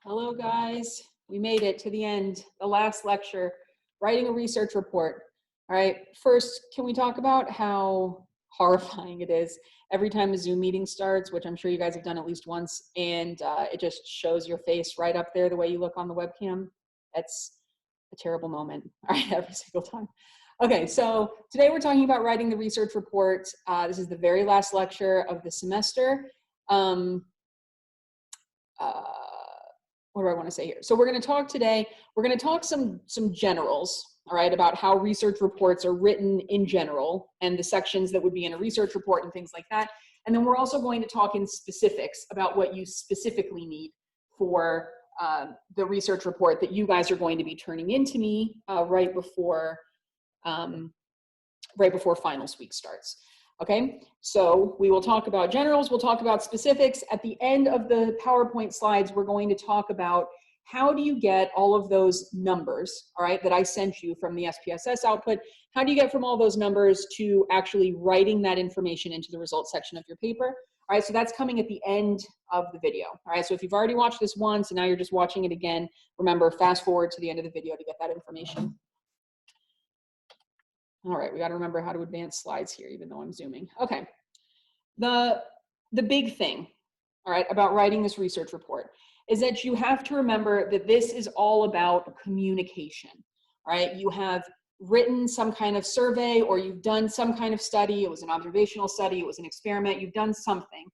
Hello, guys. We made it to the end, the last lecture, writing a research report. All right, first, can we talk about how horrifying it is every time a Zoom meeting starts, which I'm sure you guys have done at least once, and it just shows your face right up there the way you look on the webcam? That's a terrible moment, all right, every single time. Okay, so today we're talking about writing the research report. This is the very last lecture of the semester. What do I want to say here? So we're going to talk today, we're going to talk some generals, all right, about how research reports are written in general and the sections that would be in a research report and things like that. And then we're also going to talk in specifics about what you specifically need for the research report that you guys are going to be turning into me right before finals week starts. Okay, so we will talk about generals, we'll talk about specifics. At the end of the PowerPoint slides, we're going to talk about how do you get all of those numbers, all right, that I sent you from the SPSS output. How do you get from all those numbers to actually writing that information into the results section of your paper? All right, so that's coming at the end of the video. All right, so if you've already watched this once and now you're just watching it again, remember, fast forward to the end of the video to get that information. All right, we got to remember how to advance slides here, even though I'm zooming. Okay, the big thing, all right, about writing this research report is that you have to remember that this is all about communication, all right? You have written some kind of survey or you've done some kind of study. It was an observational study, it was an experiment, you've done something.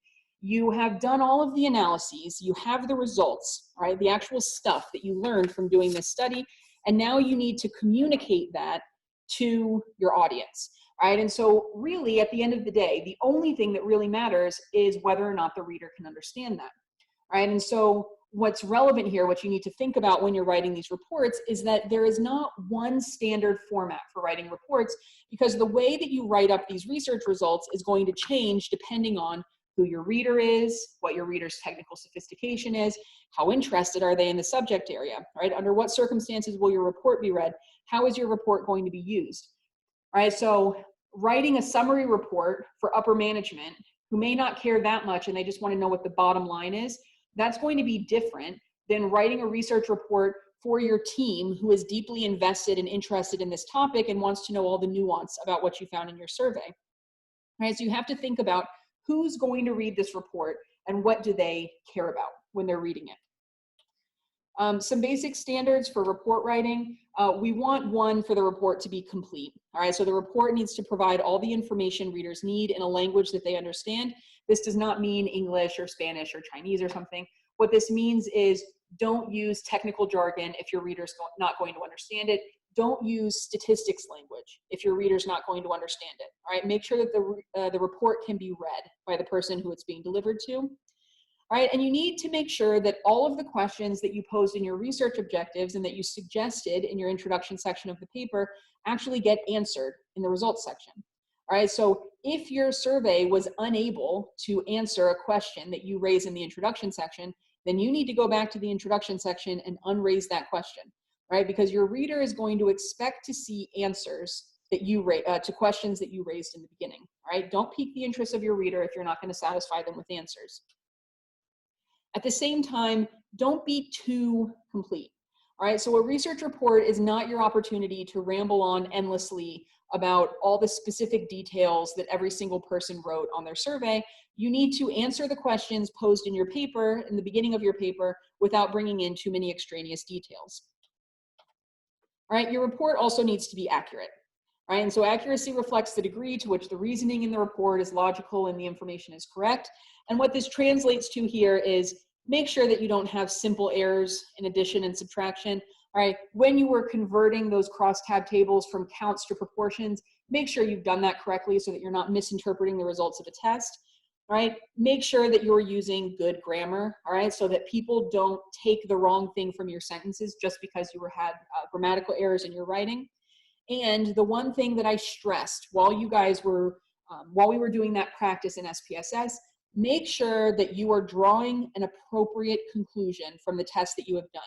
You have done all of the analyses, you have the results, all right, the actual stuff that you learned from doing this study, and now you need to communicate that to your audience, right? And so really at the end of the day, the only thing that really matters is whether or not the reader can understand that, right? And so what's relevant here, what you need to think about when you're writing these reports is that there is not one standard format for writing reports, because the way that you write up these research results is going to change depending on who your reader is, what your reader's technical sophistication is, how interested are they in the subject area, right? Under what circumstances will your report be read? How is your report going to be used? All right, so writing a summary report for upper management who may not care that much and they just want to know what the bottom line is, that's going to be different than writing a research report for your team who is deeply invested and interested in this topic and wants to know all the nuance about what you found in your survey. All right, so you have to think about who's going to read this report and what do they care about when they're reading it. Some basic standards for report writing. We want one for the report to be complete. All right, so the report needs to provide all the information readers need in a language that they understand. This does not mean English or Spanish or Chinese or something. What this means is don't use technical jargon if your reader's not going to understand it. Don't use statistics language if your reader's not going to understand it. All right, make sure that the report can be read by the person who it's being delivered to. All right, and you need to make sure that all of the questions that you posed in your research objectives and that you suggested in your introduction section of the paper actually get answered in the results section. All right, so if your survey was unable to answer a question that you raise in the introduction section, then you need to go back to the introduction section and unraise that question, right? Because your reader is going to expect to see answers that you to questions that you raised in the beginning. All right, don't pique the interest of your reader if you're not going to satisfy them with answers. At the same time, don't be too complete. All right, so a research report is not your opportunity to ramble on endlessly about all the specific details that every single person wrote on their survey. You need to answer the questions posed in your paper, in the beginning of your paper, without bringing in too many extraneous details. All right, your report also needs to be accurate. All right, and so accuracy reflects the degree to which the reasoning in the report is logical and the information is correct. And what this translates to here is make sure that you don't have simple errors in addition and subtraction. All right, when you were converting those crosstab tables from counts to proportions, make sure you've done that correctly so that you're not misinterpreting the results of a test. All right, make sure that you're using good grammar, all right, so that people don't take the wrong thing from your sentences just because you had grammatical errors in your writing. And the one thing that I stressed while you guys were, while we were doing that practice in SPSS, make sure that you are drawing an appropriate conclusion from the test that you have done.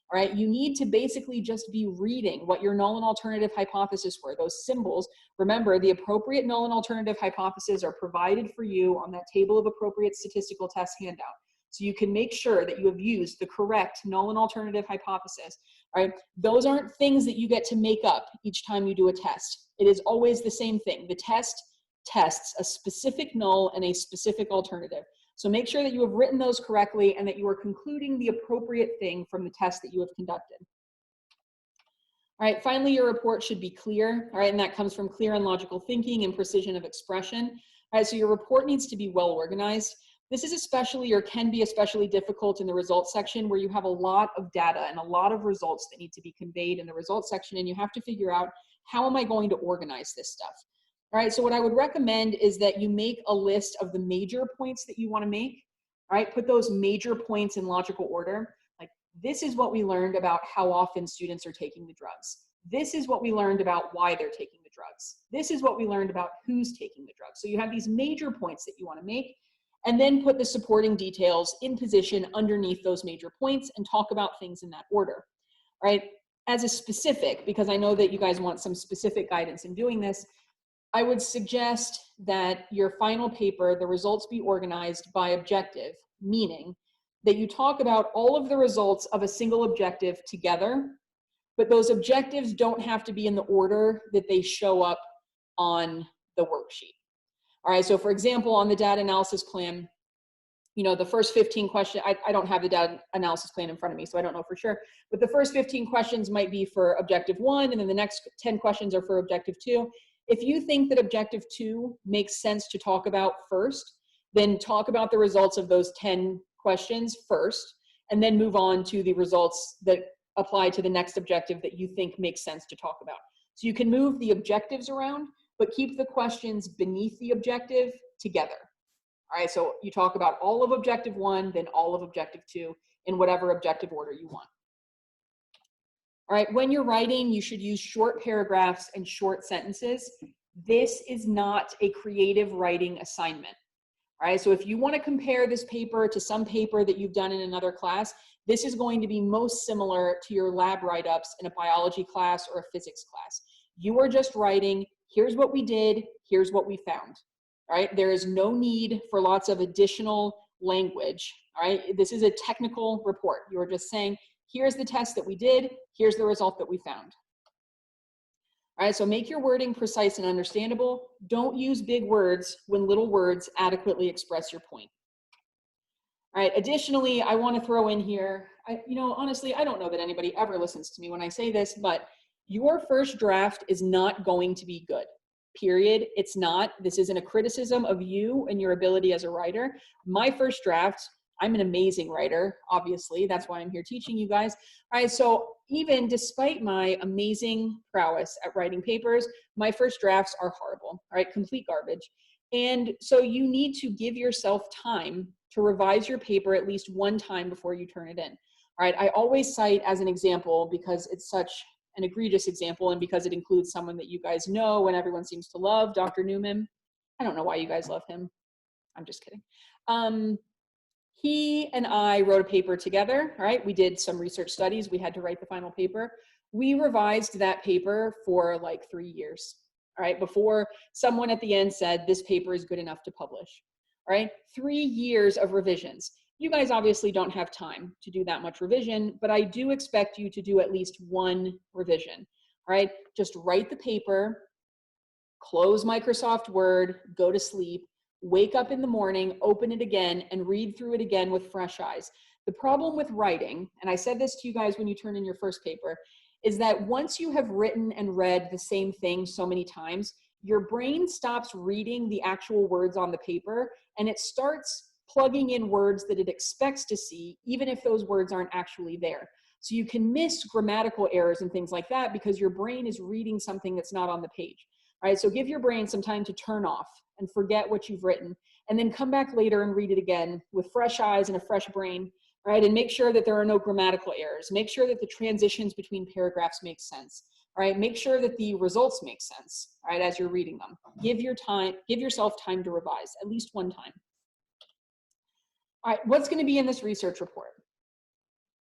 All right, you need to basically just be reading what your null and alternative hypotheses were, those symbols. Remember, the appropriate null and alternative hypotheses are provided for you on that table of appropriate statistical test handout. So you can make sure that you have used the correct null and alternative hypothesis, right? Those aren't things that you get to make up each time you do a test. It is always the same thing. The test tests a specific null and a specific alternative. So make sure that you have written those correctly and that you are concluding the appropriate thing from the test that you have conducted. All right, finally, your report should be clear, all right, and that comes from clear and logical thinking and precision of expression. All right, so your report needs to be well organized. This is especially, or can be especially difficult in the results section where you have a lot of data and a lot of results that need to be conveyed in the results section, and you have to figure out, how am I going to organize this stuff? All right, so what I would recommend is that you make a list of the major points that you want to make. All right, put those major points in logical order. Like, this is what we learned about how often students are taking the drugs. This is what we learned about why they're taking the drugs. This is what we learned about who's taking the drugs. So you have these major points that you want to make, and then put the supporting details in position underneath those major points and talk about things in that order. All right, as a specific, because I know that you guys want some specific guidance in doing this, I would suggest that your final paper, the results be organized by objective, meaning that you talk about all of the results of a single objective together, but those objectives don't have to be in the order that they show up on the worksheet. All right, so for example, on the data analysis plan, you know, the first 15 questions, I don't have the data analysis plan in front of me, so I don't know for sure, but the first 15 questions might be for objective 1, and then the next 10 questions are for objective 2. If you think that objective 2 makes sense to talk about first, then talk about the results of those 10 questions first, and then move on to the results that apply to the next objective that you think makes sense to talk about. So you can move the objectives around, but keep the questions beneath the objective together. All right, so you talk about all of objective 1, then all of objective 2 in whatever objective order you want. All right, when you're writing, you should use short paragraphs and short sentences. This is not a creative writing assignment. All right, so if you want to compare this paper to some paper that you've done in another class, this is going to be most similar to your lab write-ups in a biology class or a physics class. You are just writing, here's what we did, here's what we found. All right, there is no need for lots of additional language. All right, this is a technical report. You are just saying, here's the test that we did, here's the result that we found. All right, so make your wording precise and understandable. Don't use big words when little words adequately express your point. All right, additionally, I want to throw in here, you know, honestly, I don't know that anybody ever listens to me when I say this, but your first draft is not going to be good, period. It's not. This isn't a criticism of you and your ability as a writer. My first draft, I'm an amazing writer, obviously. That's why I'm here teaching you guys. All right, so even despite my amazing prowess at writing papers, my first drafts are horrible, all right, complete garbage. And so you need to give yourself time to revise your paper at least one time before you turn it in. All right, I always cite as an example because it's such an egregious example and because it includes someone that you guys know and everyone seems to love, Dr. Newman. I don't know why you guys love him. I'm just kidding. He and I wrote a paper together, all right? We did some research studies. We had to write the final paper. We revised that paper for like 3 years, all right? Before someone at the end said, this paper is good enough to publish, all right? 3 years of revisions. You guys obviously don't have time to do that much revision, but I do expect you to do at least one revision, all right? Just write the paper, close Microsoft Word, go to sleep, wake up in the morning, open it again, and read through it again with fresh eyes. The problem with writing, and I said this to you guys when you turn in your first paper, is that once you have written and read the same thing so many times, your brain stops reading the actual words on the paper, and it starts plugging in words that it expects to see, even if those words aren't actually there. So you can miss grammatical errors and things like that because your brain is reading something that's not on the page. All right, so give your brain some time to turn off and forget what you've written, and then come back later and read it again with fresh eyes and a fresh brain, right? And make sure that there are no grammatical errors. Make sure that the transitions between paragraphs make sense, all right? Make sure that the results make sense, all right, as you're reading them. Give yourself time to revise, at least one time. All right, what's gonna be in this research report?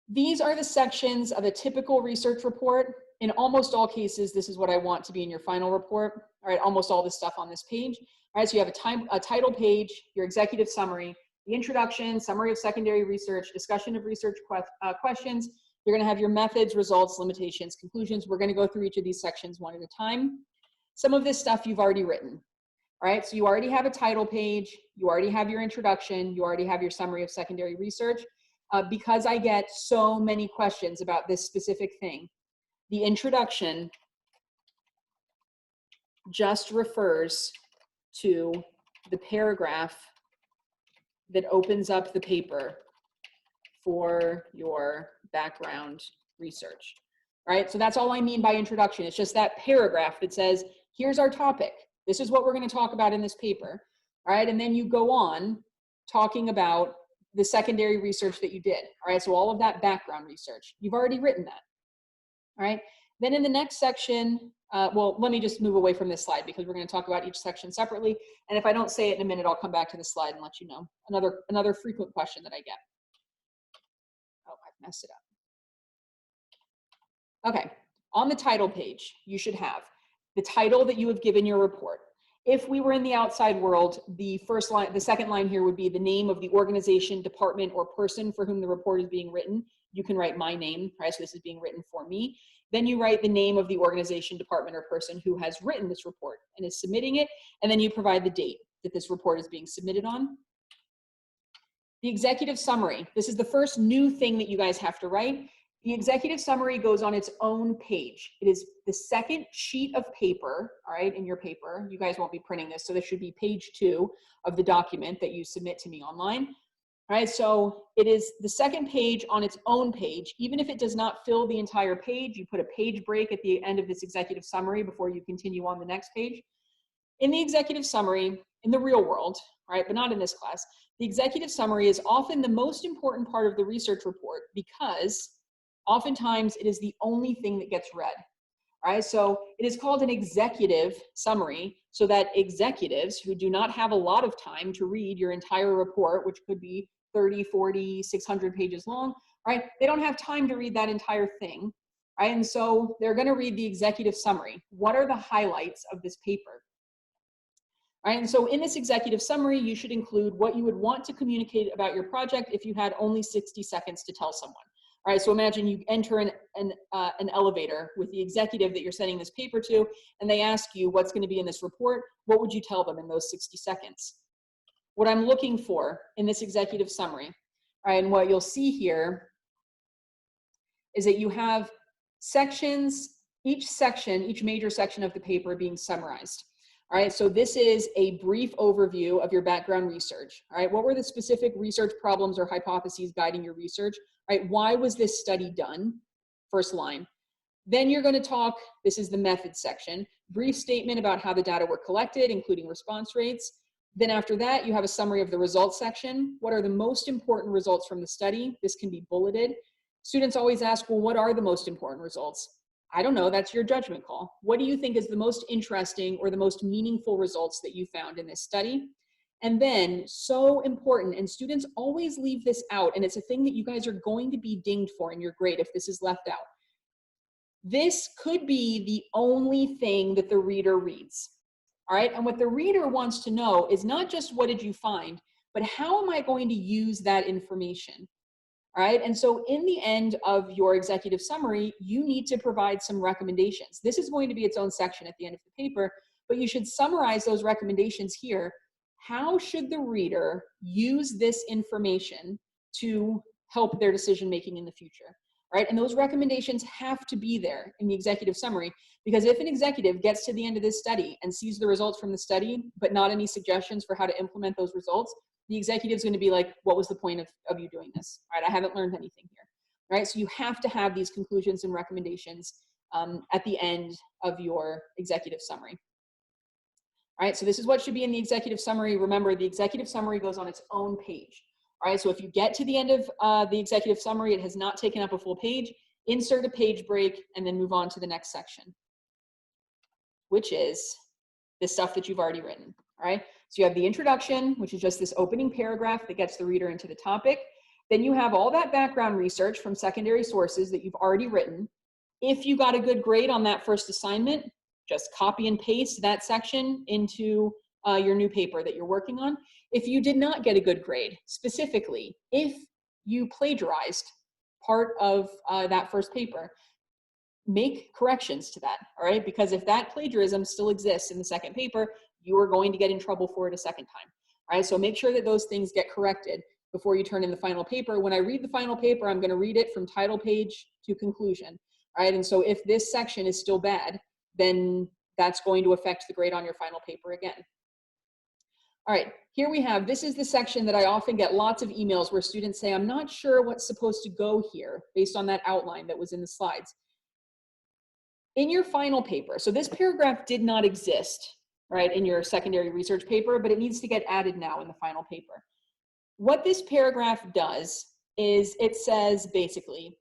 These are the sections of a typical research report. In almost all cases, this is what I want to be in your final report. All right, almost all this stuff on this page. All right, so you have a title page, your executive summary, the introduction, summary of secondary research, discussion of research questions. You're going to have your methods, results, limitations, conclusions. We're going to go through each of these sections one at a time. Some of this stuff you've already written. All right, so you already have a title page, you already have your introduction, you already have your summary of secondary research. Because I get so many questions about this specific thing, the introduction just refers to the paragraph that opens up the paper for your background research. All right, so that's all I mean by introduction. It's just that paragraph that says, here's our topic. This is what we're going to talk about in this paper. All right, and then you go on talking about the secondary research that you did. All right, so all of that background research, you've already written that. All right, then in the next section, well, let me just move away from this slide because we're going to talk about each section separately. And if I don't say it in a minute, I'll come back to this slide and let you know. Another frequent question that I get. Oh, I've messed it up. Okay, on the title page, you should have the title that you have given your report. If we were in the outside world, the second line here would be the name of the organization, department, or person for whom the report is being written. You can write my name, right? So this is being written for me. Then you write the name of the organization, department, or person who has written this report and is submitting it. And then you provide the date that this report is being submitted on. The executive summary. This is the first new thing that you guys have to write. The executive summary goes on its own page. It is the second sheet of paper, all right, in your paper. You guys won't be printing this, so this should be page 2 of the document that you submit to me online. All right, so it is the second page on its own page. Even if it does not fill the entire page, you put a page break at the end of this executive summary before you continue on the next page. In the executive summary, in the real world, right, but not in this class, the executive summary is often the most important part of the research report because oftentimes it is the only thing that gets read. All right, so it is called an executive summary so that executives who do not have a lot of time to read your entire report, which could be 30, 40, 600 pages long, right? They don't have time to read that entire thing, right? And so they're going to read the executive summary. What are the highlights of this paper? All right, and so in this executive summary, you should include what you would want to communicate about your project if you had only 60 seconds to tell someone. All right, so imagine you enter an elevator with the executive that you're sending this paper to, and they ask you what's going to be in this report. What would you tell them in those 60 seconds? What I'm looking for in this executive summary, all right, and what you'll see here is that you have sections, each major section of the paper being summarized. All right, so this is a brief overview of your background research. All right, what were the specific research problems or hypotheses guiding your research? All right, why was this study done? First line. Then you're going to talk, this is the methods section, brief statement about how the data were collected, including response rates. Then after that, you have a summary of the results section. What are the most important results from the study? This can be bulleted. Students always ask, well, what are the most important results? I don't know, that's your judgment call. What do you think is the most interesting or the most meaningful results that you found in this study? And then, so important, and students always leave this out, and it's a thing that you guys are going to be dinged for in your grade if this is left out. This could be the only thing that the reader reads, all right? And what the reader wants to know is not just what did you find, but how am I going to use that information? All right, and so in the end of your executive summary, you need to provide some recommendations. This is going to be its own section at the end of the paper, but you should summarize those recommendations here. How should the reader use this information to help their decision-making in the future? All right, and those recommendations have to be there in the executive summary, because if an executive gets to the end of this study and sees the results from the study, but not any suggestions for how to implement those results, the executive's going to be like, what was the point of you doing this? All right, I haven't learned anything here. All right, so you have to have these conclusions and recommendations at the end of your executive summary. All right, so this is what should be in the executive summary. Remember, the executive summary goes on its own page. All right, so if you get to the end of the executive summary, it has not taken up a full page, insert a page break, and then move on to the next section, which is the stuff that you've already written. All right, so you have the introduction, which is just this opening paragraph that gets the reader into the topic. Then you have all that background research from secondary sources that you've already written. If you got a good grade on that first assignment, just copy and paste that section into your new paper that you're working on. If you did not get a good grade, specifically, if you plagiarized part of that first paper, make corrections to that, all right? Because if that plagiarism still exists in the second paper, you are going to get in trouble for it a second time, all right? So make sure that those things get corrected before you turn in the final paper. When I read the final paper, I'm gonna read it from title page to conclusion, all right? And so if this section is still bad, then that's going to affect the grade on your final paper again. All right, here we have, this is the section that I often get lots of emails where students say, I'm not sure what's supposed to go here based on that outline that was in the slides. In your final paper, so this paragraph did not exist, right, in your secondary research paper, but it needs to get added now in the final paper. What this paragraph does is it says basically,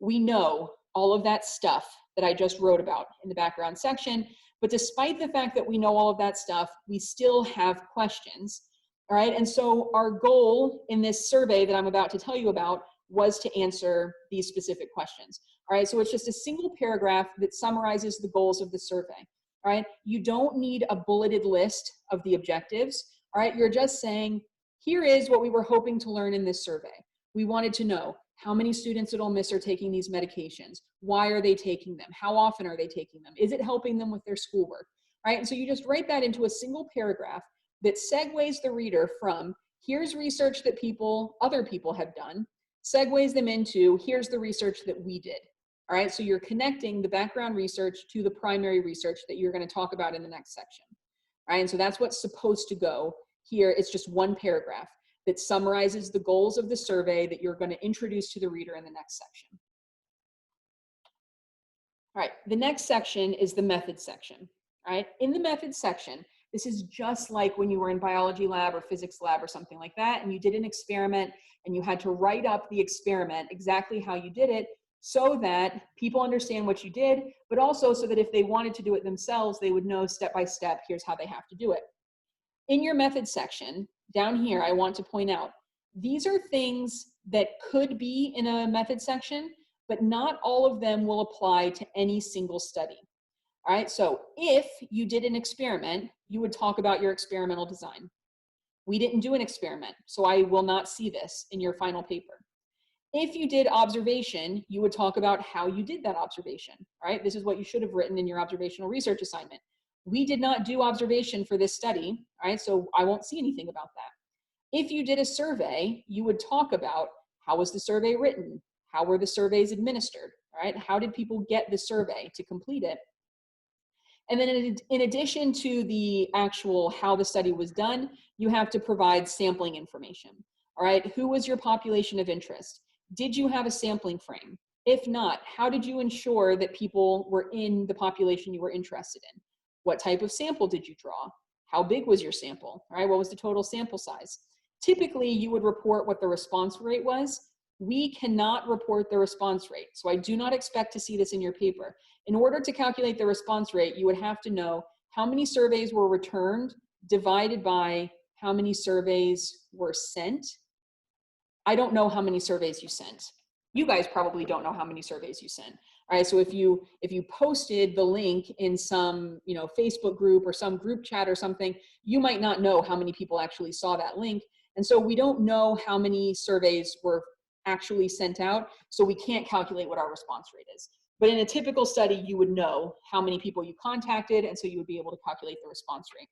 we know all of that stuff that I just wrote about in the background section, but despite the fact that we know all of that stuff, we still have questions, all right? And so our goal in this survey that I'm about to tell you about was to answer these specific questions, all right? So it's just a single paragraph that summarizes the goals of the survey, all right? You don't need a bulleted list of the objectives, all right? You're just saying, here is what we were hoping to learn in this survey. We wanted to know how many students at Ole Miss are taking these medications? Why are they taking them? How often are they taking them? Is it helping them with their schoolwork? Right? And so you just write that into a single paragraph that segues the reader from here's research that other people have done, segues them into here's the research that we did. All right, so you're connecting the background research to the primary research that you're going to talk about in the next section. All right, and so that's what's supposed to go here. It's just one paragraph that summarizes the goals of the survey that you're going to introduce to the reader in the next section. All right, the next section is the method section. All right, in the method section, this is just like when you were in biology lab or physics lab or something like that, and you did an experiment and you had to write up the experiment exactly how you did it so that people understand what you did, but also so that if they wanted to do it themselves, they would know step by step, here's how they have to do it. In your method section, down here, I want to point out, these are things that could be in a method section, but not all of them will apply to any single study. All right, so if you did an experiment, you would talk about your experimental design. We didn't do an experiment, so I will not see this in your final paper. If you did observation, you would talk about how you did that observation. All right, this is what you should have written in your observational research assignment. We did not do observation for this study, all right, so I won't see anything about that. If you did a survey, you would talk about how was the survey written? How were the surveys administered? All right, how did people get the survey to complete it? And then in addition to the actual how the study was done, you have to provide sampling information. All right, who was your population of interest? Did you have a sampling frame? If not, how did you ensure that people were in the population you were interested in? What type of sample did you draw? How big was your sample? All right, what was the total sample size? Typically, you would report what the response rate was. We cannot report the response rate, so I do not expect to see this in your paper. In order to calculate the response rate, you would have to know how many surveys were returned divided by how many surveys were sent. I don't know how many surveys you sent. You guys probably don't know how many surveys you sent. All right, so if you posted the link in some Facebook group or some group chat or something, you might not know how many people actually saw that link. And so we don't know how many surveys were actually sent out, so we can't calculate what our response rate is. But in a typical study, you would know how many people you contacted, and so you would be able to calculate the response rate.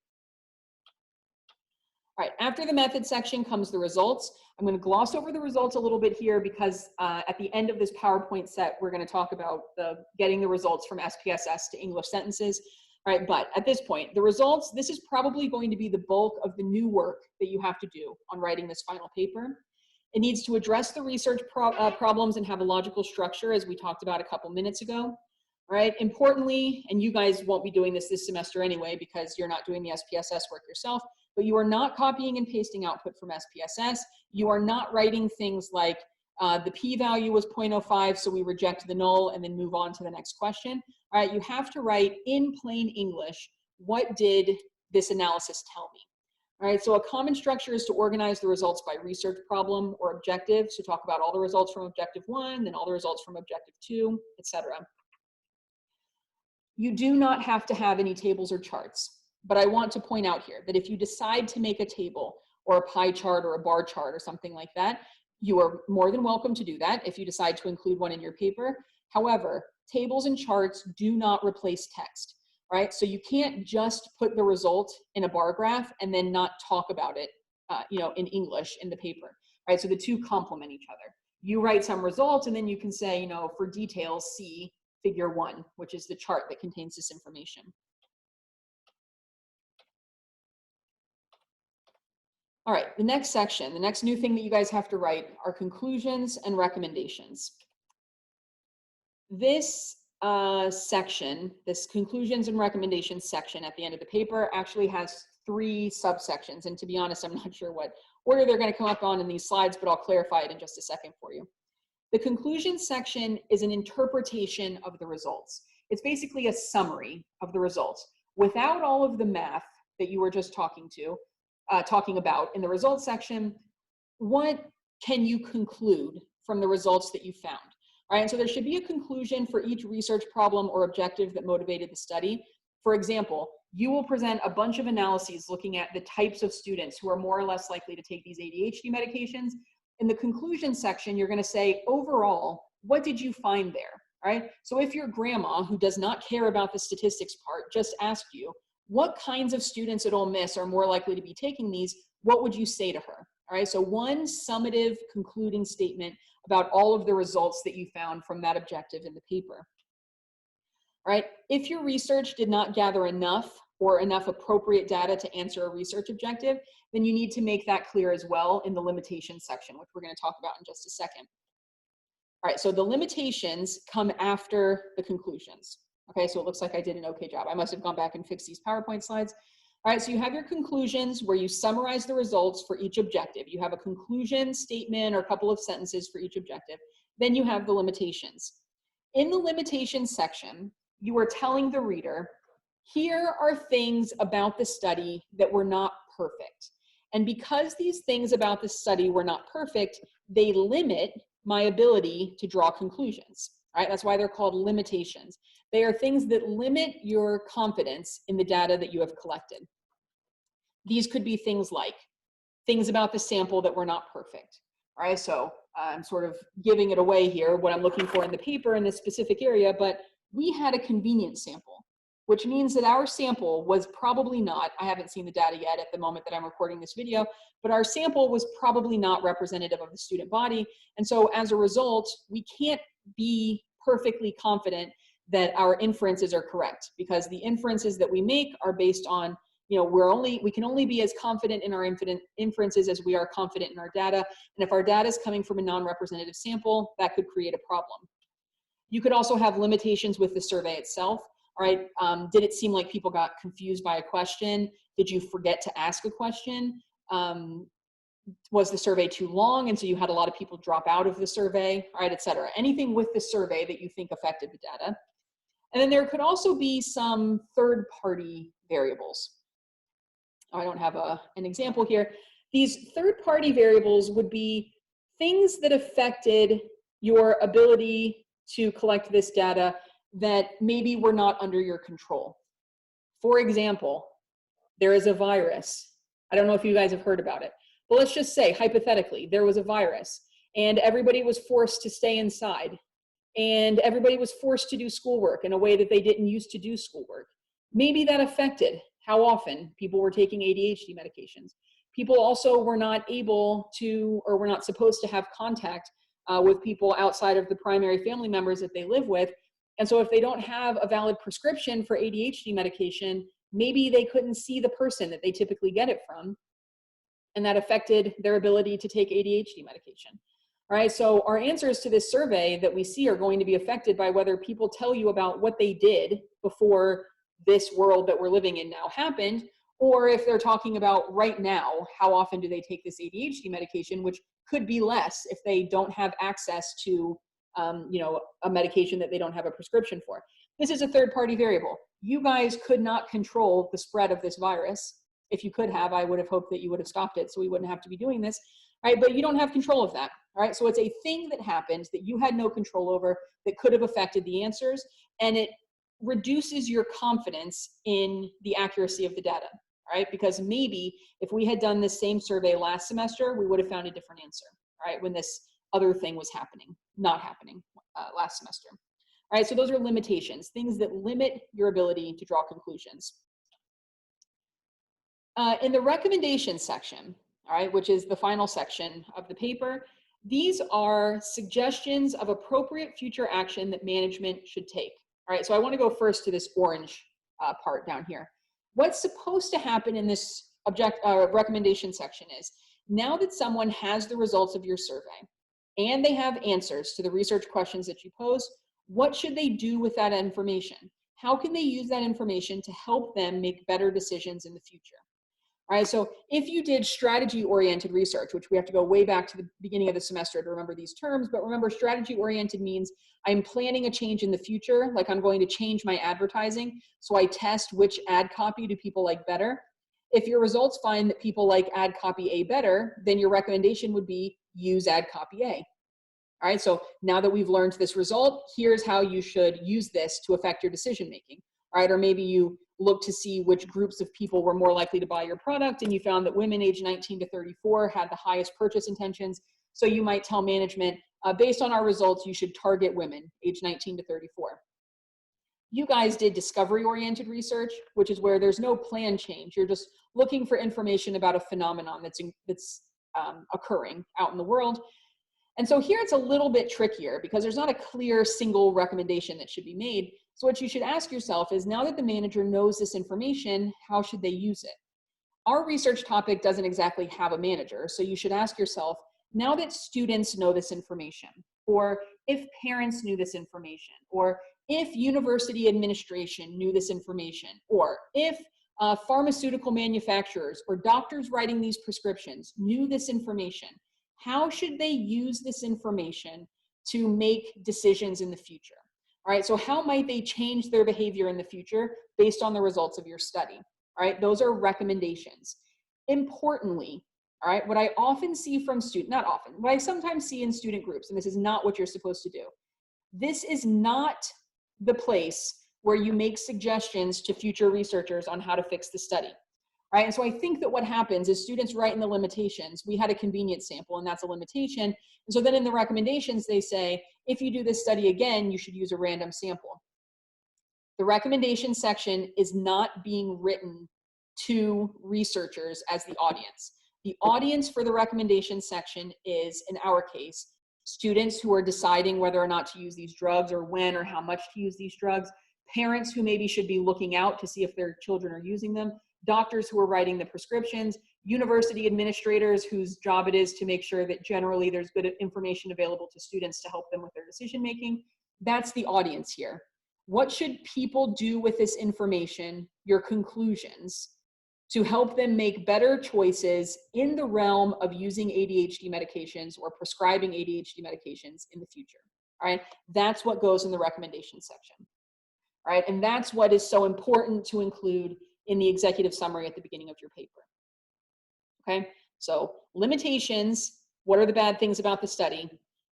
All right, after the method section comes the results. I'm going to gloss over the results a little bit here because at the end of this PowerPoint set, we're going to talk about getting the results from SPSS to English sentences. All right, but at this point, the results, this is probably going to be the bulk of the new work that you have to do on writing this final paper. It needs to address the research problems and have a logical structure, as we talked about a couple minutes ago. All right, importantly, and you guys won't be doing this semester anyway because you're not doing the SPSS work yourself, but you are not copying and pasting output from SPSS. You are not writing things like the p-value was 0.05, so we reject the null and then move on to the next question. All right, you have to write in plain English, what did this analysis tell me? All right, so a common structure is to organize the results by research problem or objective. So talk about all the results from objective 1, then all the results from objective 2, etc. You do not have to have any tables or charts. but I want to point out here that if you decide to make a table or a pie chart or a bar chart or something like that, you are more than welcome to do that if you decide to include one in your paper. However, tables and charts do not replace text, right? So you can't just put the result in a bar graph and then not talk about it, in English in the paper, right? So the two complement each other. You write some results and then you can say, for details, see figure 1, which is the chart that contains this information. All right, the next section, the next new thing that you guys have to write are conclusions and recommendations. This section, this conclusions and recommendations section at the end of the paper actually has 3 subsections. And to be honest, I'm not sure what order they're going to come up on in these slides, but I'll clarify it in just a second for you. The conclusion section is an interpretation of the results. It's basically a summary of the results without all of the math that you were just talking about in the results section. What can you conclude from the results that you found? All right, and so there should be a conclusion for each research problem or objective that motivated the study. For example, you will present a bunch of analyses looking at the types of students who are more or less likely to take these ADHD medications. In the conclusion section, you're going to say, overall, what did you find there? All right, so if your grandma, who does not care about the statistics part, just asked you, what kinds of students at Ole Miss are more likely to be taking these, what would you say to her? All right, so one summative concluding statement about all of the results that you found from that objective in the paper. All right, if your research did not gather enough or enough appropriate data to answer a research objective, then you need to make that clear as well in the limitations section, which we're going to talk about in just a second. All right, so the limitations come after the conclusions. Okay, so it looks like I did an okay job. I must have gone back and fixed these PowerPoint slides. All right, so you have your conclusions where you summarize the results for each objective. You have a conclusion statement or a couple of sentences for each objective. Then you have the limitations. In the limitations section, you are telling the reader, here are things about the study that were not perfect. And because these things about the study were not perfect, they limit my ability to draw conclusions. All right, that's why they're called limitations. They are things that limit your confidence in the data that you have collected. These could be things like things about the sample that were not perfect. All right, so I'm sort of giving it away here, what I'm looking for in the paper in this specific area, but we had a convenient sample, which means that our sample was probably not, I haven't seen the data yet at the moment that I'm recording this video, but our sample was probably not representative of the student body. And so as a result, we can't be perfectly confident that our inferences are correct, because the inferences that we make are based on, we can only be as confident in our inferences as we are confident in our data. And if our data is coming from a non-representative sample, that could create a problem. You could also have limitations with the survey itself. All right, did it seem like people got confused by a question? Did you forget to ask a question? Was the survey too long and so you had a lot of people drop out of the survey, all right, et cetera. Anything with the survey that you think affected the data. And then there could also be some third-party variables. I don't have an example here. These third-party variables would be things that affected your ability to collect this data that maybe were not under your control. For example, there is a virus. I don't know if you guys have heard about it, but let's just say, hypothetically, there was a virus and everybody was forced to stay inside and everybody was forced to do schoolwork in a way that they didn't used to do schoolwork. Maybe that affected how often people were taking ADHD medications. People also were not able to, or were not supposed to have contact with people outside of the primary family members that they live with. And so if they don't have a valid prescription for ADHD medication, maybe they couldn't see the person that they typically get it from. And that affected their ability to take ADHD medication. All right, so our answers to this survey that we see are going to be affected by whether people tell you about what they did before this world that we're living in now happened, or if they're talking about right now, how often do they take this ADHD medication, which could be less if they don't have access to a medication that they don't have a prescription for. This is a third-party variable. You guys could not control the spread of this virus. If you could have, I would have hoped that you would have stopped it so we wouldn't have to be doing this, right? But you don't have control of that, all right? So it's a thing that happened that you had no control over that could have affected the answers, and it reduces your confidence in the accuracy of the data, right? Because maybe if we had done this same survey last semester, we would have found a different answer, right? When this other thing was not happening last semester. All right, so those are limitations, things that limit your ability to draw conclusions. In the recommendation section, all right, which is the final section of the paper, these are suggestions of appropriate future action that management should take. All right, so I want to go first to this orange part down here. What's supposed to happen in this recommendation section is, now that someone has the results of your survey and they have answers to the research questions that you pose, what should they do with that information? How can they use that information to help them make better decisions in the future? All right, so if you did strategy-oriented research, which we have to go way back to the beginning of the semester to remember these terms, but remember, strategy-oriented means I'm planning a change in the future, like I'm going to change my advertising, so I test which ad copy do people like better. If your results find that people like ad copy A better, then your recommendation would be use ad copy A. All right, so now that we've learned this result, here's how you should use this to affect your decision-making. All right, or maybe you look to see which groups of people were more likely to buy your product, and you found that women aged 19 to 34 had the highest purchase intentions. So you might tell management, based on our results, you should target women aged 19 to 34. You guys did discovery-oriented research, which is where there's no plan change. You're just looking for information about a phenomenon that's occurring out in the world. And so here it's a little bit trickier because there's not a clear single recommendation that should be made. So what you should ask yourself is, now that the manager knows this information, how should they use it? Our research topic doesn't exactly have a manager, so you should ask yourself, now that students know this information, or if parents knew this information, or if university administration knew this information, or if pharmaceutical manufacturers or doctors writing these prescriptions knew this information, how should they use this information to make decisions in the future? All right, so how might they change their behavior in the future based on the results of your study? All right, those are recommendations. Importantly, all right, what I often see from not often, what I sometimes see in student groups, and this is not what you're supposed to do, this is not the place where you make suggestions to future researchers on how to fix the study. Right? And so I think that what happens is students write in the limitations. We had a convenience sample, and that's a limitation. And so then in the recommendations, they say, if you do this study again, you should use a random sample. The recommendation section is not being written to researchers as the audience. The audience for the recommendation section is, in our case, students who are deciding whether or not to use these drugs, or when or how much to use these drugs, parents who maybe should be looking out to see if their children are using them, doctors who are writing the prescriptions, university administrators whose job it is to make sure that generally there's good information available to students to help them with their decision making. That's the audience here. What should people do with this information, your conclusions, to help them make better choices in the realm of using ADHD medications or prescribing ADHD medications in the future? All right, that's what goes in the recommendation section. All right, and that's what is so important to include in the executive summary at the beginning of your paper. Okay, so limitations, what are the bad things about the study?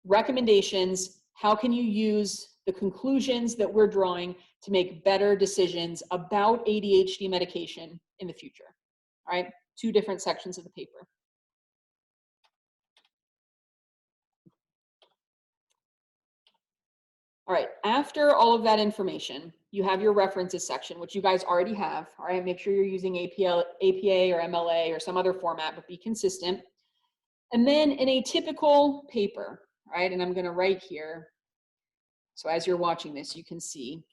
Recommendations, how can you use the conclusions that we're drawing to make better decisions about ADHD medication in the future? All right, two different sections of the paper. All right, after all of that information, you have your references section, which you guys already have. All right, make sure you're using APA or MLA or some other format, but be consistent. And then in a typical paper, all right, and I'm going to write here, so as you're watching this, you can see,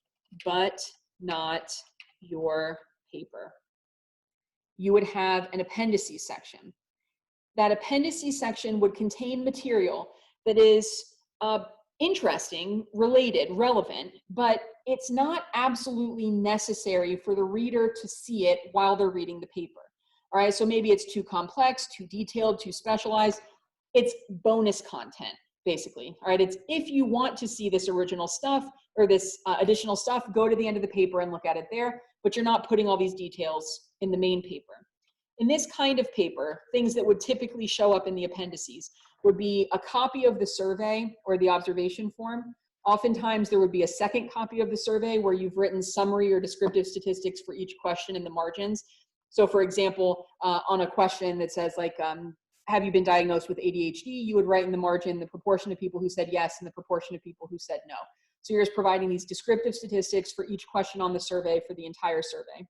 but not your paper. You would have an appendices section. That appendices section would contain material that is interesting, related, relevant, but it's not absolutely necessary for the reader to see it while they're reading the paper. All right, so maybe it's too complex, too detailed, too specialized. It's bonus content, basically. All right, it's if you want to see this original stuff or this additional stuff, go to the end of the paper and look at it there, but you're not putting all these details in the main paper. In this kind of paper, things that would typically show up in the appendices would be a copy of the survey or the observation form, Oftentimes there would be a second copy of the survey where you've written summary or descriptive statistics for each question in the margins. So for example, on a question that says like, have you been diagnosed with ADHD? You would write in the margin the proportion of people who said yes and the proportion of people who said no. So you're just providing these descriptive statistics for each question on the survey for the entire survey.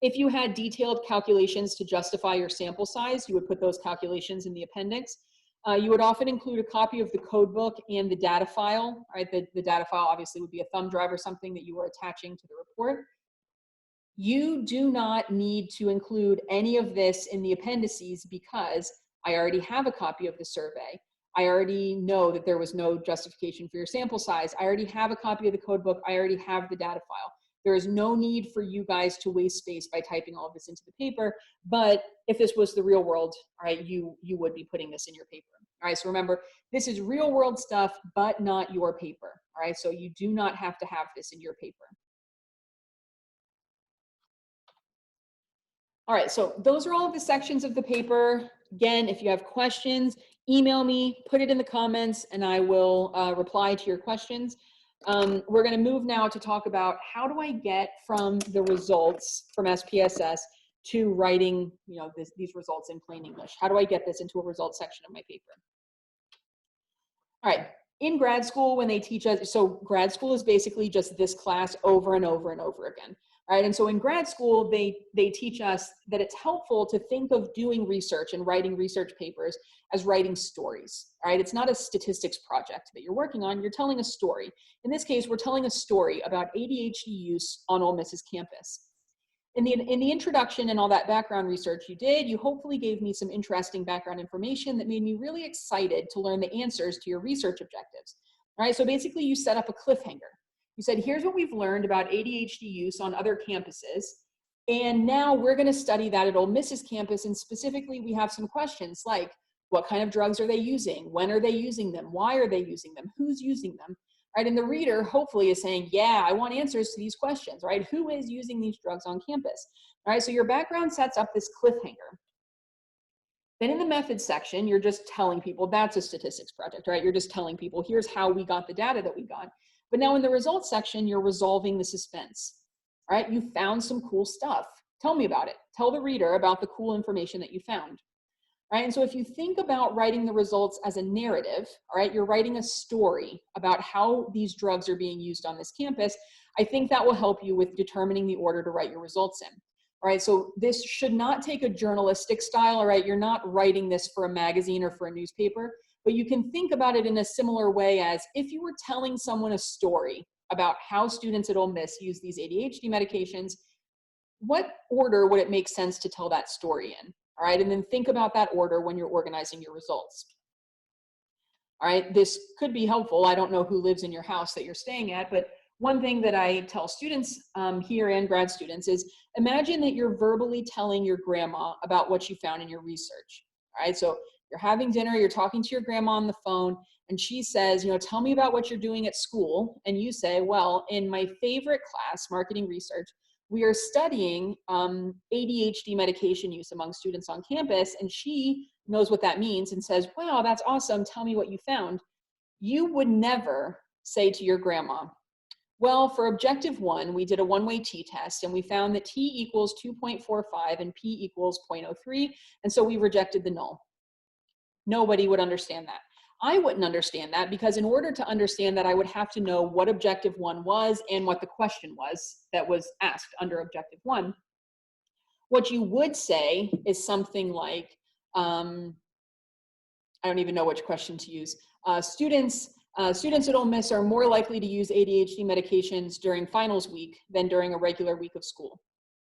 If you had detailed calculations to justify your sample size, you would put those calculations in the appendix. You would often include a copy of the code book and the data file. Right? The data file obviously would be a thumb drive or something that you were attaching to the report. You do not need to include any of this in the appendices because I already have a copy of the survey. I already know that there was no justification for your sample size. I already have a copy of the code book. I already have the data file. There is no need for you guys to waste space by typing all of this into the paper. But if this was the real world, all right, you would be putting this in your paper. All right, so remember, this is real world stuff, but not your paper. All right, so you do not have to have this in your paper. All right, so those are all of the sections of the paper. Again, if you have questions, email me, put it in the comments, and I will reply to your questions. We're going to move now to talk about how do I get from the results from SPSS to writing, these results in plain English. How do I get this into a results section of my paper? All right, in grad school, when they teach us, so grad school is basically just this class over and over and over again. Right? And so in grad school, they teach us that it's helpful to think of doing research and writing research papers as writing stories. Right? It's not a statistics project that you're working on, you're telling a story. In this case, we're telling a story about ADHD use on Ole Miss's campus. In the introduction and all that background research you did, you hopefully gave me some interesting background information that made me really excited to learn the answers to your research objectives. All right, so basically you set up a cliffhanger. You said, here's what we've learned about ADHD use on other campuses. And now we're going to study that at Ole Miss's campus. And specifically, we have some questions like, what kind of drugs are they using? When are they using them? Why are they using them? Who's using them? Right? And the reader hopefully is saying, yeah, I want answers to these questions, right? Who is using these drugs on campus? All right, so your background sets up this cliffhanger. Then in the methods section, you're just telling people that's a statistics project, right? You're just telling people, here's how we got the data that we got. But now in the results section, you're resolving the suspense, right? You found some cool stuff. Tell me about it. Tell the reader about the cool information that you found, right? And so if you think about writing the results as a narrative, all right, you're writing a story about how these drugs are being used on this campus, I think that will help you with determining the order to write your results in. All right, so this should not take a journalistic style, all right? You're not writing this for a magazine or for a newspaper. But you can think about it in a similar way as if you were telling someone a story about how students at Ole Miss use these ADHD medications, what order would it make sense to tell that story in? All right, and then think about that order when you're organizing your results. All right, this could be helpful. I don't know who lives in your house that you're staying at, but one thing that I tell students here and grad students is imagine that you're verbally telling your grandma about what you found in your research. All right, so you're having dinner, you're talking to your grandma on the phone, and she says, tell me about what you're doing at school. And you say, well, in my favorite class, marketing research, we are studying ADHD medication use among students on campus. And she knows what that means and says, wow, that's awesome. Tell me what you found. You would never say to your grandma, well, for objective 1, we did a one-way t-test and we found that t equals 2.45 and p equals 0.03. And so we rejected the null. Nobody would understand that. I wouldn't understand that because in order to understand that, I would have to know what objective 1 was and what the question was that was asked under objective 1. What you would say is something like, I don't even know which question to use. Students at Ole Miss are more likely to use ADHD medications during finals week than during a regular week of school.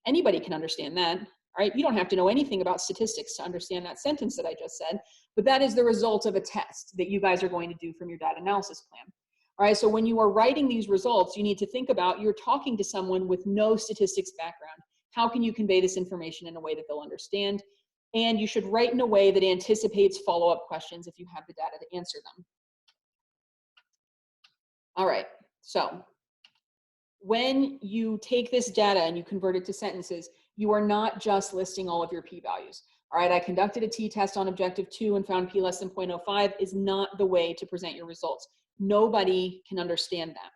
Anybody can understand that. Right? You don't have to know anything about statistics to understand that sentence that I just said, but that is the result of a test that you guys are going to do from your data analysis plan. All right, so when you are writing these results, you need to think about you're talking to someone with no statistics background. How can you convey this information in a way that they'll understand? And you should write in a way that anticipates follow-up questions if you have the data to answer them. All right, so when you take this data and you convert it to sentences, you are not just listing all of your p-values. All right, I conducted a t-test on objective 2 and found p less than 0.05 is not the way to present your results. Nobody can understand that.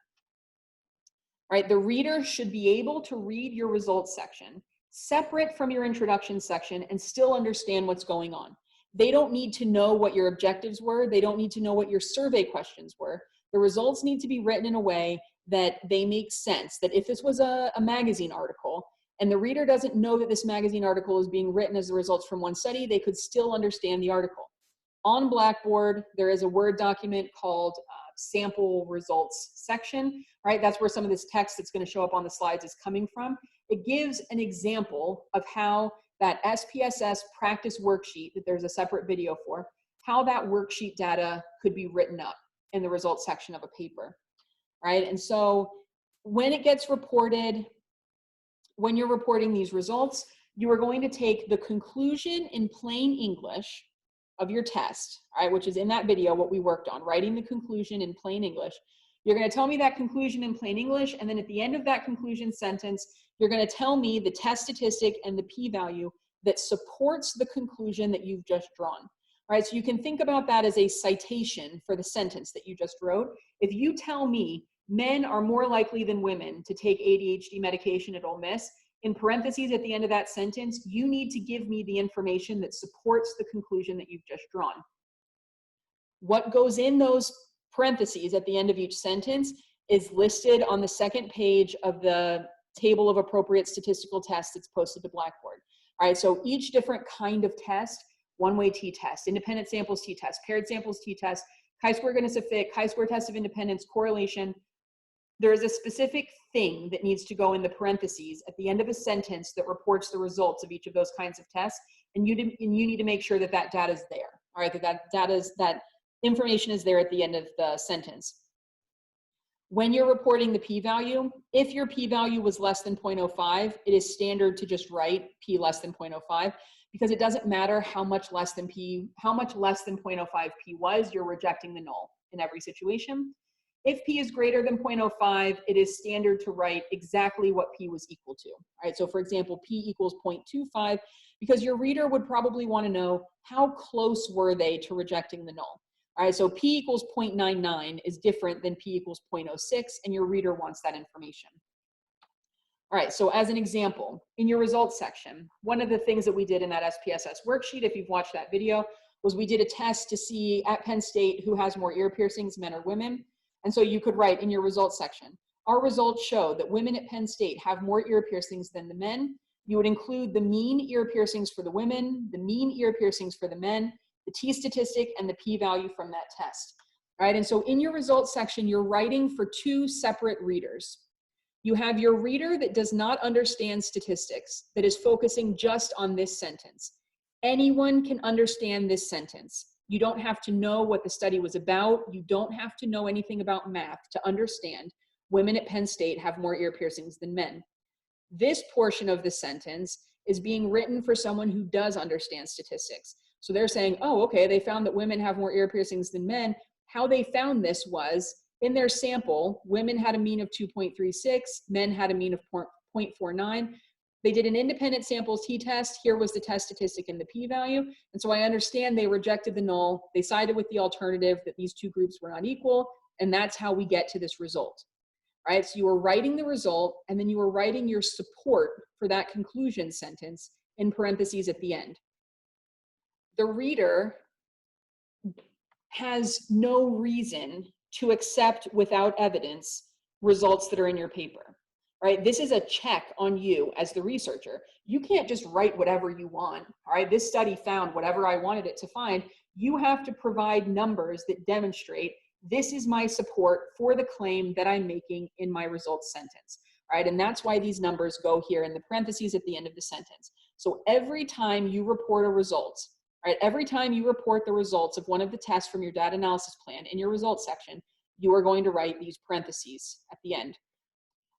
All right, the reader should be able to read your results section separate from your introduction section and still understand what's going on. They don't need to know what your objectives were. They don't need to know what your survey questions were. The results need to be written in a way that they make sense, that if this was a magazine article and the reader doesn't know that this magazine article is being written as the results from one study, they could still understand the article. On Blackboard, there is a Word document called sample results section, right? That's where some of this text that's going to show up on the slides is coming from. It gives an example of how that SPSS practice worksheet that there's a separate video for, how that worksheet data could be written up in the results section of a paper, right? And so when it gets reported, when you're reporting these results, you are going to take the conclusion in plain English of your test, all right, which is in that video, what we worked on, writing the conclusion in plain English. You're going to tell me that conclusion in plain English, and then at the end of that conclusion sentence, you're going to tell me the test statistic and the p-value that supports the conclusion that you've just drawn. All right, so you can think about that as a citation for the sentence that you just wrote. If you tell me men are more likely than women to take ADHD medication at Ole Miss, in parentheses at the end of that sentence, you need to give me the information that supports the conclusion that you've just drawn. What goes in those parentheses at the end of each sentence is listed on the second page of the table of appropriate statistical tests that's posted to Blackboard. All right, so each different kind of test, one-way t-test, independent samples t-test, paired samples t-test, chi-square goodness of fit, chi-square test of independence, correlation. There is a specific thing that needs to go in the parentheses at the end of a sentence that reports the results of each of those kinds of tests, and you need to make sure that that data is there. All right, that information is there at the end of the sentence. When you're reporting the p-value, if your p-value was less than 0.05, it is standard to just write p less than 0.05, because it doesn't matter how much less than 0.05 p was, you're rejecting the null in every situation. If p is greater than 0.05, it is standard to write exactly what p was equal to. All right, so for example, p equals 0.25, because your reader would probably want to know how close were they to rejecting the null. All right, so p equals 0.99 is different than p equals 0.06, and your reader wants that information. All right, so as an example, in your results section, one of the things that we did in that SPSS worksheet, if you've watched that video, was we did a test to see at Penn State who has more ear piercings, men or women. And so you could write in your results section, our results show that women at Penn State have more ear piercings than the men. You would include the mean ear piercings for the women, the mean ear piercings for the men, the t statistic, and the p-value from that test. All right, and so in your results section, you're writing for two separate readers. You have your reader that does not understand statistics, that is focusing just on this sentence. Anyone can understand this sentence. You don't have to know what the study was about. You don't have to know anything about math to understand women at Penn State have more ear piercings than men. This portion of the sentence is being written for someone who does understand statistics. So they're saying, oh, okay, they found that women have more ear piercings than men. How they found this was in their sample, women had a mean of 2.36, men had a mean of 0.49. They did an independent samples t-test. Here was the test statistic and the p-value. And so I understand they rejected the null. They sided with the alternative that these two groups were not equal. And that's how we get to this result. All right, so you were writing the result, and then you were writing your support for that conclusion sentence in parentheses at the end. The reader has no reason to accept without evidence results that are in your paper. Right? This is a check on you as the researcher. You can't just write whatever you want. All right, this study found whatever I wanted it to find. You have to provide numbers that demonstrate this is my support for the claim that I'm making in my results sentence. All right, and that's why these numbers go here in the parentheses at the end of the sentence. So every time you report a result, right, every time you report the results of one of the tests from your data analysis plan in your results section, you are going to write these parentheses at the end.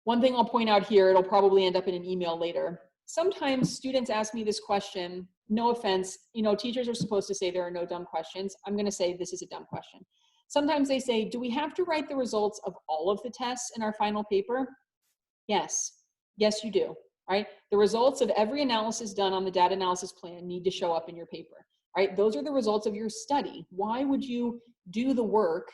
One thing I'll point out here, it'll probably end up in an email later. Sometimes students ask me this question, no offense, you know, teachers are supposed to say there are no dumb questions. I'm gonna say this is a dumb question. Sometimes they say, do we have to write the results of all of the tests in our final paper? Yes, yes you do. right? The results of every analysis done on the data analysis plan need to show up in your paper, right? Those are the results of your study. Why would you do the work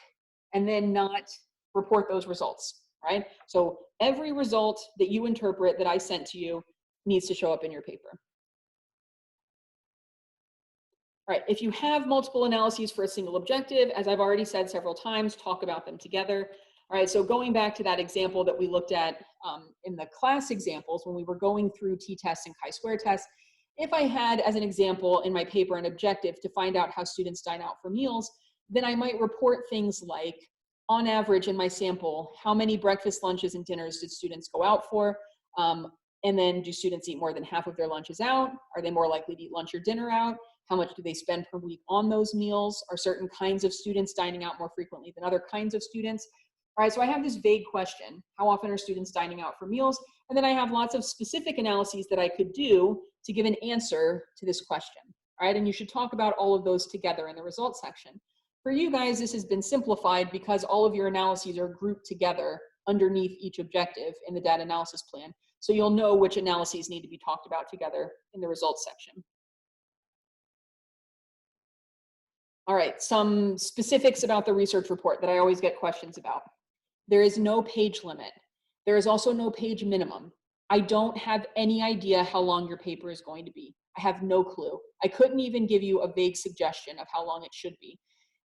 and then not report those results, right? So every result that you interpret that I sent to you needs to show up in your paper. All right, if you have multiple analyses for a single objective, as I've already said several times, talk about them together. All right, so going back to that example that we looked at in the class examples when we were going through t-tests and chi-square tests, if I had as an example in my paper an objective to find out how students dine out for meals, then I might report things like, on average in my sample, how many breakfast, lunches, and dinners did students go out for? And then do students eat more than half of their lunches out? Are they more likely to eat lunch or dinner out? How much do they spend per week on those meals? Are certain kinds of students dining out more frequently than other kinds of students? All right, so I have this vague question. How often are students dining out for meals? And then I have lots of specific analyses that I could do to give an answer to this question. All right, and you should talk about all of those together in the results section. For you guys, this has been simplified because all of your analyses are grouped together underneath each objective in the data analysis plan. So you'll know which analyses need to be talked about together in the results section. All right, some specifics about the research report that I always get questions about. There is no page limit. There is also no page minimum. I don't have any idea how long your paper is going to be. I have no clue. I couldn't even give you a vague suggestion of how long it should be.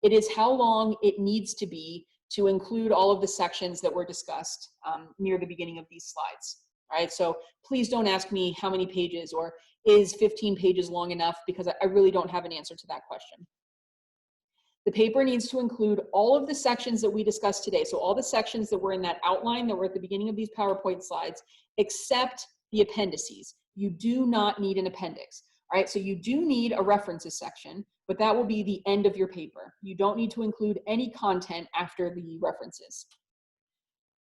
It is how long it needs to be to include all of the sections that were discussed near the beginning of these slides. All right, so please don't ask me how many pages or is 15 pages long enough, because I really don't have an answer to that question. The paper needs to include all of the sections that we discussed today. So all the sections that were in that outline that were at the beginning of these PowerPoint slides, except the appendices. You do not need an appendix. All right, so you do need a references section, but that will be the end of your paper. You don't need to include any content after the references.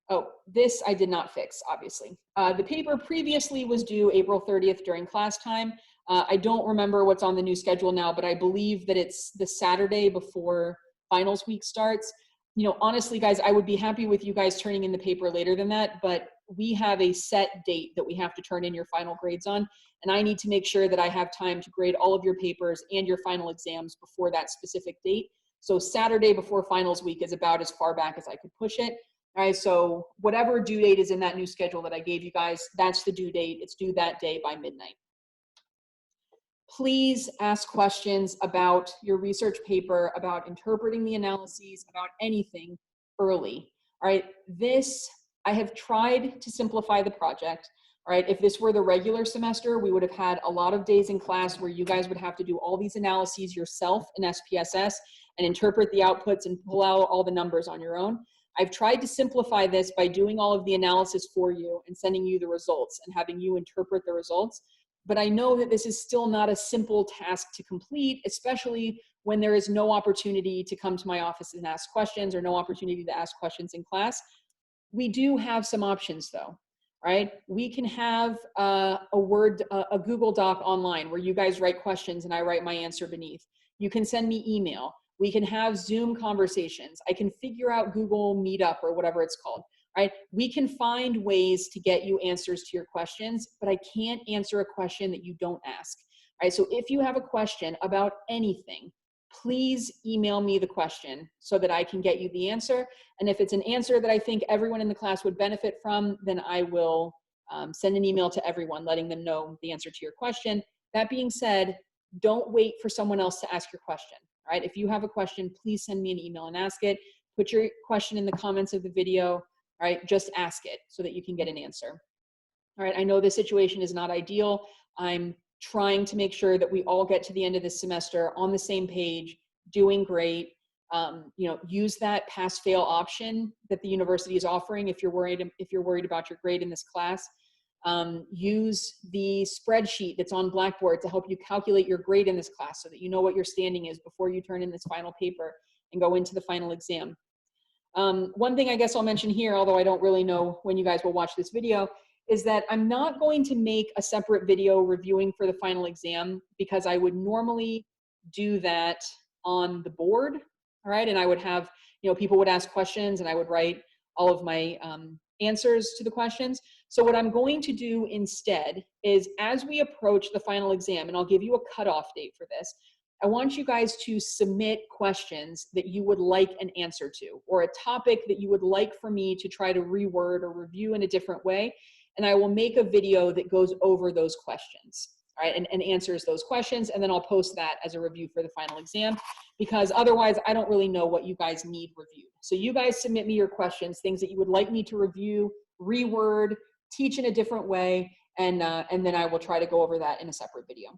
Oh, this I did not fix, obviously. The paper previously was due April 30th during class time. I don't remember what's on the new schedule now, but I believe that it's the Saturday before finals week starts. You know, honestly, guys, I would be happy with you guys turning in the paper later than that, but we have a set date that we have to turn in your final grades on, and I need to make sure that I have time to grade all of your papers and your final exams before that specific date. So Saturday before finals week is about as far back as I could push it. All right, so whatever due date is in that new schedule that I gave you guys, that's the due date. It's due that day by midnight. Please ask questions about your research paper, about interpreting the analyses, about anything early. All right, I have tried to simplify the project. All right, if this were the regular semester, we would have had a lot of days in class where you guys would have to do all these analyses yourself in SPSS and interpret the outputs and pull out all the numbers on your own. I've tried to simplify this by doing all of the analysis for you and sending you the results and having you interpret the results. But I know that this is still not a simple task to complete, especially when there is no opportunity to come to my office and ask questions or no opportunity to ask questions in class. We do have some options though, right? We can have a Google Doc online where you guys write questions and I write my answer beneath. You can send me email. We can have Zoom conversations. I can figure out Google Meetup or whatever it's called, right? We can find ways to get you answers to your questions, but I can't answer a question that you don't ask, right? So if you have a question about anything, please email me the question so that I can get you the answer. And if it's an answer that I think everyone in the class would benefit from, then I will send an email to everyone letting them know the answer to your question. That being said, don't wait for someone else to ask your question. All right, if you have a question, please send me an email and ask it. Put your question in the comments of the video. All right, just ask it so that you can get an answer. All right, I know this situation is not ideal. I'm trying to make sure that we all get to the end of this semester on the same page, doing great. You know, use that pass-fail option that the university is offering if you're worried about your grade in this class. Use the spreadsheet that's on Blackboard to help you calculate your grade in this class so that you know what your standing is before you turn in this final paper and go into the final exam. One thing I guess I'll mention here, although I don't really know when you guys will watch this video, is that I'm not going to make a separate video reviewing for the final exam because I would normally do that on the board, all right? And I would have, you know, people would ask questions and I would write all of my answers to the questions. So what I'm going to do instead is, as we approach the final exam, and I'll give you a cutoff date for this, I want you guys to submit questions that you would like an answer to, or a topic that you would like for me to try to reword or review in a different way. And I will make a video that goes over those questions, all right, and answers those questions. And then I'll post that as a review for the final exam, because otherwise I don't really know what you guys need reviewed. So you guys submit me your questions, things that you would like me to review, reword, teach in a different way, and then I will try to go over that in a separate video.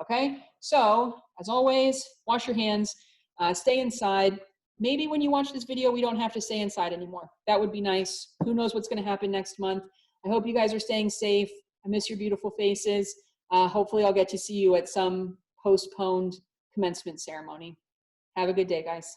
Okay, so as always, wash your hands, stay inside. Maybe when you watch this video, we don't have to stay inside anymore. That would be nice. Who knows what's going to happen next month. I hope you guys are staying safe. I miss your beautiful faces. Hopefully I'll get to see you at some postponed commencement ceremony. Have a good day, guys.